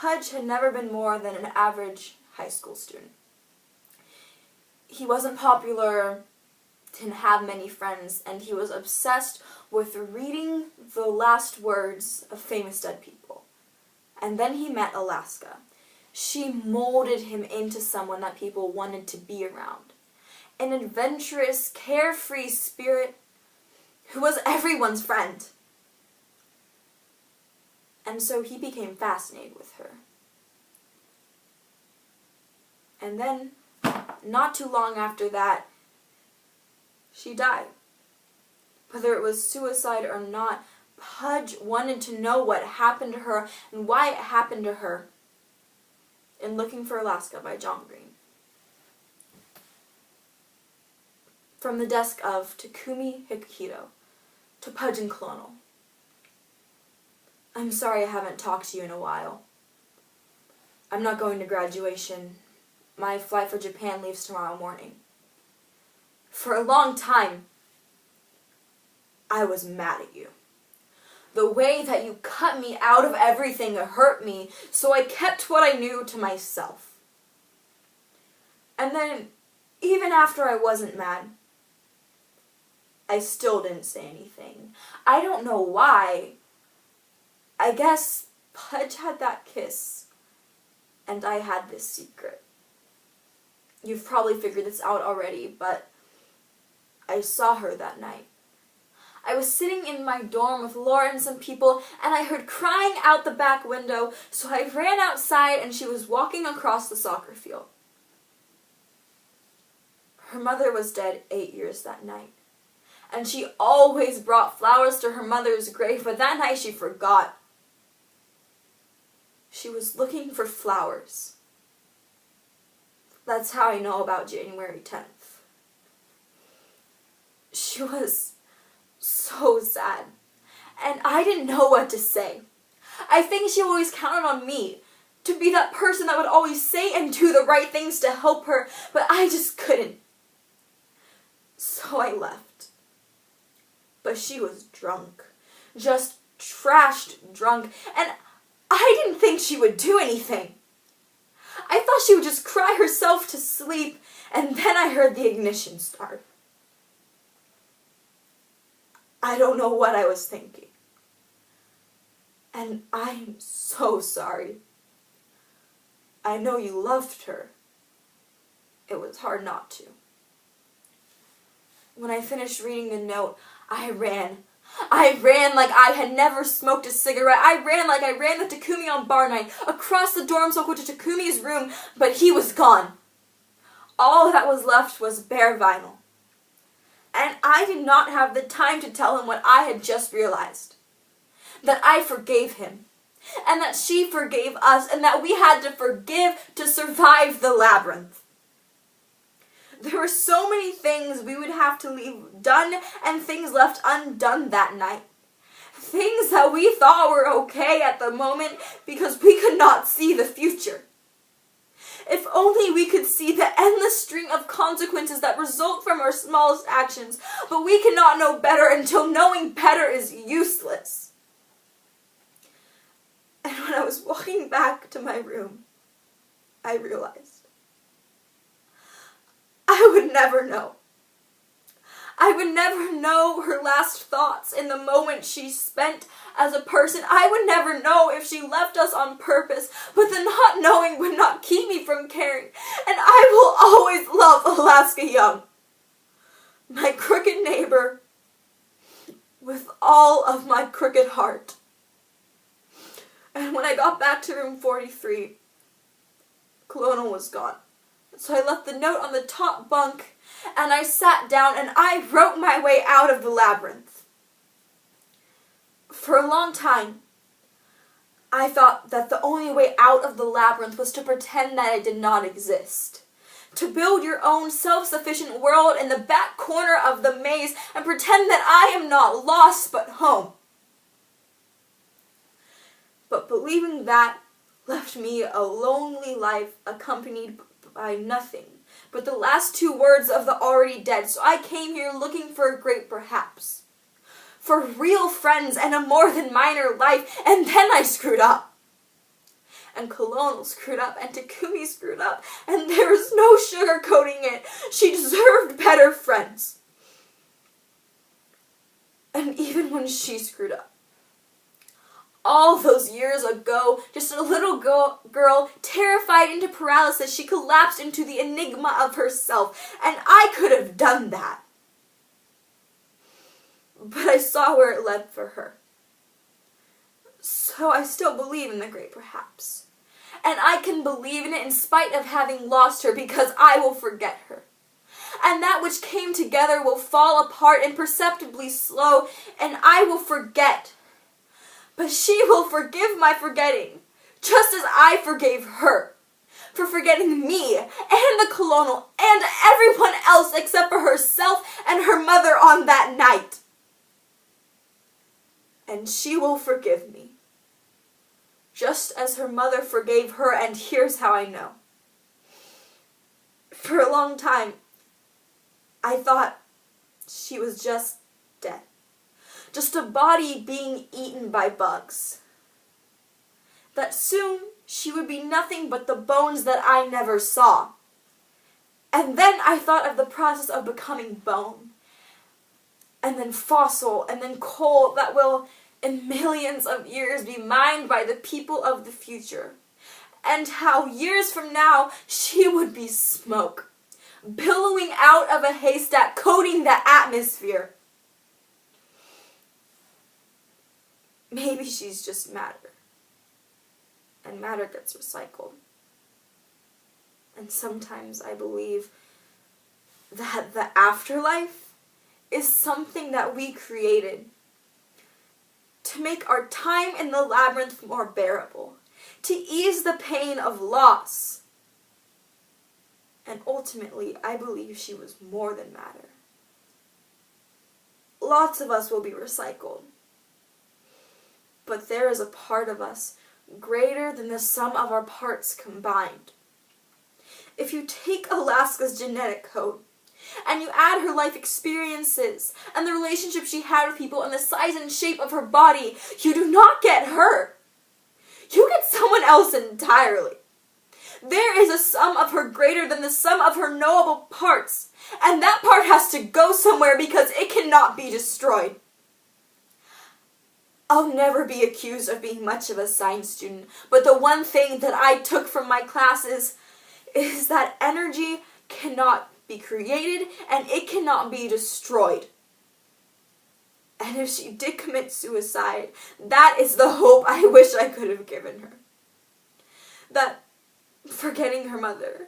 Pudge had never been more than an average high school student. He wasn't popular, didn't have many friends, and he was obsessed with reading the last words of famous dead people. And then he met Alaska. She molded him into someone that people wanted to be around. An adventurous, carefree spirit who was everyone's friend. And so he became fascinated with her. And then, not too long after that, she died. Whether it was suicide or not, Pudge wanted to know what happened to her and why it happened to her in Looking for Alaska by John Green. From the desk of Takumi Hikito to Pudge and Colonel. I'm sorry I haven't talked to you in a while. I'm not going to graduation. My flight for Japan leaves tomorrow morning. For a long time, I was mad at you. The way that you cut me out of everything hurt me, so I kept what I knew to myself. And then, even after I wasn't mad, I still didn't say anything. I don't know why. I guess Pudge had that kiss, and I had this secret. You've probably figured this out already, but I saw her that night. I was sitting in my dorm with Laura and some people, and I heard crying out the back window, so I ran outside and she was walking across the soccer field. Her mother was dead 8 years that night, and she always brought flowers to her mother's grave, but that night she forgot. She was looking for flowers. That's how I know about January 10th. She was so sad, and I didn't know what to say. I think she always counted on me to be that person that would always say and do the right things to help her, but I just couldn't. So I left. But she was drunk, just trashed drunk, and I didn't think she would do anything. I thought she would just cry herself to sleep, and then I heard the ignition start. I don't know what I was thinking. And I'm so sorry. I know you loved her. It was hard not to. When I finished reading the note, I ran. I ran like I had never smoked a cigarette. I ran like I ran with Takumi on bar night, across the dorm circle to Takumi's room, but he was gone. All that was left was bare vinyl. And I did not have the time to tell him what I had just realized. That I forgave him, and that she forgave us, and that we had to forgive to survive the labyrinth. There were so many things we would have to leave done and things left undone that night. Things that we thought were okay at the moment because we could not see the future. If only we could see the endless string of consequences that result from our smallest actions, but we cannot know better until knowing better is useless. And when I was walking back to my room, I realized I would never know. I would never know her last thoughts in the moment she spent as a person. I would never know if she left us on purpose, but the not knowing would not keep me from caring. And I will always love Alaska Young, my crooked neighbor, with all of my crooked heart. And when I got back to room 43, Colonel was gone. So I left the note on the top bunk, and I sat down and I wrote my way out of the labyrinth. For a long time, I thought that the only way out of the labyrinth was to pretend that it did not exist. To build your own self-sufficient world in the back corner of the maze and pretend that I am not lost but home. But believing that left me a lonely life accompanied by nothing but the last two words of the already dead. So I came here looking for a great perhaps, for real friends and a more than minor life, and then I screwed up. and Colonel screwed up, and Takumi screwed up, and there was no sugarcoating it. She deserved better friends. And even when she screwed up, all those years ago, just a little girl, terrified into paralysis, she collapsed into the enigma of herself, and I could have done that. But I saw where it led for her. So I still believe in the great perhaps. And I can believe in it in spite of having lost her, because I will forget her. And that which came together will fall apart imperceptibly slow, and I will forget. But she will forgive my forgetting, just as I forgave her, for forgetting me, and the Colonel, and everyone else except for herself and her mother on that night. And she will forgive me, just as her mother forgave her, and here's how I know. For a long time, I thought she was just dead. Just a body being eaten by bugs. That soon she would be nothing but the bones that I never saw. And then I thought of the process of becoming bone, and then fossil, and then coal that will, in millions of years, be mined by the people of the future. And how years from now she would be smoke, billowing out of a haystack, coating the atmosphere. Maybe she's just matter, and matter gets recycled. And sometimes I believe that the afterlife is something that we created to make our time in the labyrinth more bearable, to ease the pain of loss. And ultimately, I believe she was more than matter. Lots of us will be recycled. But there is a part of us greater than the sum of our parts combined. If you take Alaska's genetic code, and you add her life experiences, and the relationship she had with people, and the size and shape of her body, you do not get her. You get someone else entirely. There is a sum of her greater than the sum of her knowable parts, and that part has to go somewhere because it cannot be destroyed. I'll never be accused of being much of a science student, but the one thing that I took from my classes is that energy cannot be created and it cannot be destroyed. And if she did commit suicide, that is the hope I wish I could have given her. That forgetting her mother,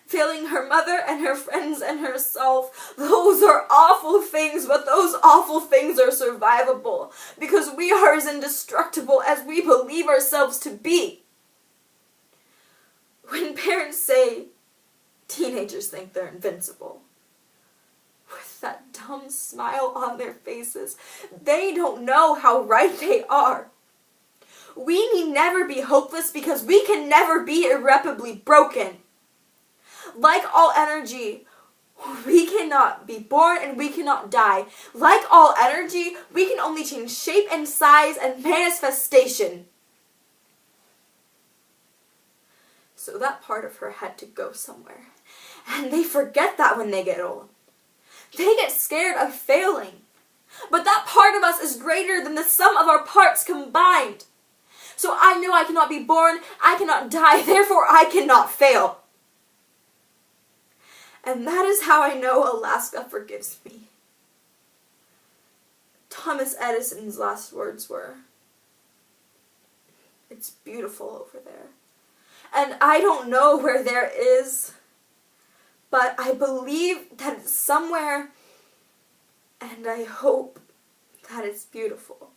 failing her mother and her friends and herself, those are awful things, but those awful things are survivable because we are as indestructible as we believe ourselves to be. When parents say teenagers think they're invincible, with that dumb smile on their faces, they don't know how right they are. We need never be hopeless because we can never be irreparably broken. Like all energy, we cannot be born and we cannot die. Like all energy, we can only change shape and size and manifestation. So that part of her had to go somewhere. And they forget that when they get old. They get scared of failing. But that part of us is greater than the sum of our parts combined. So I know I cannot be born, I cannot die, therefore I cannot fail. And that is how I know Alaska forgives me. Thomas Edison's last words were, "It's beautiful over there." And I don't know where there is, but I believe that it's somewhere, and I hope that it's beautiful.